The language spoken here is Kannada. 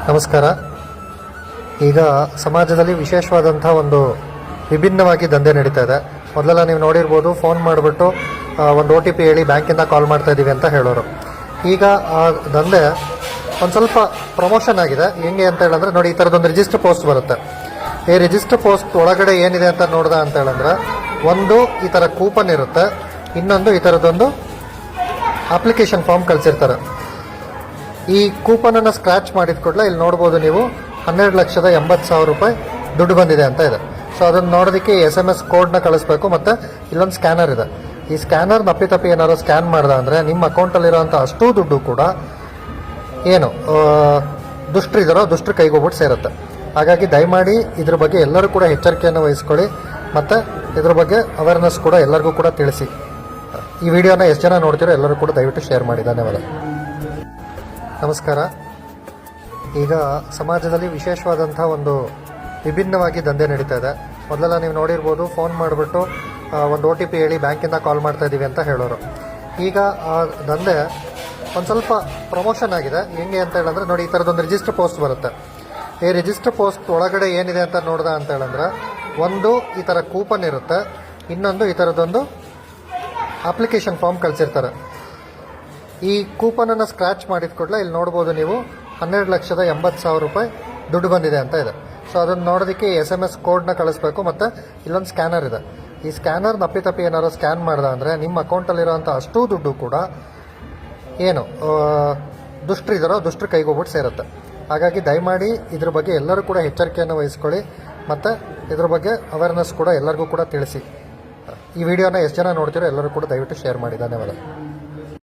ನಮಸ್ಕಾರ. ಈಗ ಸಮಾಜದಲ್ಲಿ ವಿಶೇಷವಾದಂಥ ಒಂದು ವಿಭಿನ್ನವಾಗಿ ದಂಧೆ ನಡೀತಾ ಇದೆ. ಮೊದಲೆಲ್ಲ ನೀವು ನೋಡಿರ್ಬೋದು, ಫೋನ್ ಮಾಡಿಬಿಟ್ಟು ಒಂದು OTP ಹೇಳಿ ಬ್ಯಾಂಕಿಂದ ಕಾಲ್ ಮಾಡ್ತಾ ಇದ್ದೀವಿ ಅಂತ ಹೇಳೋರು. ಈಗ ಆ ದಂಧೆ ಒಂದು ಸ್ವಲ್ಪ ಪ್ರಮೋಷನ್ ಆಗಿದೆ. ಹೆಂಗೆ ಅಂತ ಹೇಳಿದ್ರೆ ನೋಡಿ, ಈ ಥರದೊಂದು ರಿಜಿಸ್ಟರ್ ಪೋಸ್ಟ್ ಬರುತ್ತೆ. ಈ ರಿಜಿಸ್ಟರ್ ಪೋಸ್ಟ್ ಒಳಗಡೆ ಏನಿದೆ ಅಂತ ನೋಡ್ದೆ ಅಂತ ಹೇಳಿದ್ರೆ, ಒಂದು ಈ ಥರ ಕೂಪನ್ ಇರುತ್ತೆ, ಇನ್ನೊಂದು ಈ ಥರದೊಂದು ಅಪ್ಲಿಕೇಶನ್ ಫಾರ್ಮ್ ಕಳಿಸಿರ್ತಾರೆ. ಈ ಕೂಪನನ್ನು ಸ್ಕ್ರ್ಯಾಚ್ ಮಾಡಿದ ಕೂಡಲೇ ಇಲ್ಲಿ ನೋಡ್ಬೋದು ನೀವು, 12,80,000 ರೂಪಾಯಿ ದುಡ್ಡು ಬಂದಿದೆ ಅಂತ ಇದೆ. ಸೊ ಅದನ್ನು ನೋಡೋದಕ್ಕೆ SMS ಕೋಡ್ನ ಕಳಿಸ್ಬೇಕು, ಮತ್ತು ಇಲ್ಲೊಂದು ಸ್ಕ್ಯಾನರ್ ಇದೆ. ಈ ಸ್ಕ್ಯಾನರ್ ತಪ್ಪಿ ಏನಾದ್ರು ಸ್ಕ್ಯಾನ್ ಮಾಡ್ದೆ ಅಂದರೆ ನಿಮ್ಮ ಅಕೌಂಟಲ್ಲಿರೋಂಥ ಅಷ್ಟೂ ದುಡ್ಡು ಕೂಡ ಏನು ದುಷ್ಟರ ಕೈಗೆ ಹೋಗ್ಬಿಟ್ಟು ಸೇರುತ್ತೆ. ಹಾಗಾಗಿ ದಯಮಾಡಿ ಇದ್ರ ಬಗ್ಗೆ ಎಲ್ಲರೂ ಕೂಡ ಎಚ್ಚರಿಕೆಯನ್ನು ವಹಿಸ್ಕೊಳ್ಳಿ, ಮತ್ತು ಇದ್ರ ಬಗ್ಗೆ ಅವೇರ್ನೆಸ್ ಕೂಡ ಎಲ್ಲರಿಗೂ ಕೂಡ ತಿಳಿಸಿ. ಈ ವಿಡಿಯೋನ ಎಷ್ಟು ಜನ ನೋಡ್ತೀರೋ ಎಲ್ಲರೂ ಕೂಡ ದಯವಿಟ್ಟು ಶೇರ್ ಮಾಡಿ. ಧನ್ಯವಾದ. ನಮಸ್ಕಾರ. ಈಗ ಸಮಾಜದಲ್ಲಿ ವಿಶೇಷವಾದಂಥ ಒಂದು ವಿಭಿನ್ನವಾಗಿ ದಂಧೆ ನಡೀತಾ ಇದೆ. ಮೊದಲೆಲ್ಲ ನೀವು ನೋಡಿರ್ಬೋದು, ಫೋನ್ ಮಾಡಿಬಿಟ್ಟು ಒಂದು OTP ಹೇಳಿ ಬ್ಯಾಂಕಿಂದ ಕಾಲ್ ಮಾಡ್ತಾ ಇದ್ದೀವಿ ಅಂತ ಹೇಳೋರು. ಈಗ ಆ ದಂಧೆ ಒಂದು ಸ್ವಲ್ಪ ಪ್ರಮೋಷನ್ ಆಗಿದೆ. ಹೆಂಗೆ ಅಂತ ಹೇಳಿದ್ರೆ ನೋಡಿ, ಈ ಥರದೊಂದು ರಿಜಿಸ್ಟರ್ ಪೋಸ್ಟ್ ಬರುತ್ತೆ. ಈ ರಿಜಿಸ್ಟರ್ ಪೋಸ್ಟ್ ಒಳಗಡೆ ಏನಿದೆ ಅಂತ ನೋಡ್ದೆ ಅಂತ ಹೇಳಿದ್ರೆ, ಒಂದು ಈ ಥರ ಕೂಪನ್ ಇರುತ್ತೆ, ಇನ್ನೊಂದು ಈ ಥರದೊಂದು ಅಪ್ಲಿಕೇಶನ್ ಫಾರ್ಮ್ ಕಳಿಸಿರ್ತಾರೆ. ಈ ಕೂಪನನ್ನು ಸ್ಕ್ರ್ಯಾಚ್ ಮಾಡಿದ ಕೂಡಲೇ ಇಲ್ಲಿ ನೋಡ್ಬೋದು ನೀವು, 12,80,000 ರೂಪಾಯಿ ದುಡ್ಡು ಬಂದಿದೆ ಅಂತ ಇದೆ. ಸೊ ಅದನ್ನು ನೋಡೋದಕ್ಕೆ SMS ಕೋಡ್ನ ಕಳಿಸ್ಬೇಕು, ಮತ್ತು ಇಲ್ಲೊಂದು ಸ್ಕ್ಯಾನರ್ ಇದೆ. ಈ ಸ್ಕ್ಯಾನರ್ ತಪ್ಪಿ ಏನಾದ್ರು ಸ್ಕ್ಯಾನ್ ಮಾಡ್ದೆ ಅಂದರೆ ನಿಮ್ಮ ಅಕೌಂಟಲ್ಲಿರೋಂಥ ಅಷ್ಟೂ ದುಡ್ಡು ಕೂಡ ಏನು ದುಷ್ಟರ ಕೈಗೆ ಹೋಗ್ಬಿಟ್ಟು ಸೇರುತ್ತೆ. ಹಾಗಾಗಿ ದಯಮಾಡಿ ಇದ್ರ ಬಗ್ಗೆ ಎಲ್ಲರೂ ಕೂಡ ಎಚ್ಚರಿಕೆಯನ್ನು ವಹಿಸ್ಕೊಳ್ಳಿ, ಮತ್ತು ಇದ್ರ ಬಗ್ಗೆ ಅವೇರ್ನೆಸ್ ಕೂಡ ಎಲ್ಲರಿಗೂ ಕೂಡ ತಿಳಿಸಿ. ಈ ವಿಡಿಯೋನ ಎಷ್ಟು ಜನ ನೋಡ್ತೀರೋ ಎಲ್ಲರೂ ಕೂಡ ದಯವಿಟ್ಟು ಶೇರ್ ಮಾಡಿ. ಧನ್ಯವಾದ.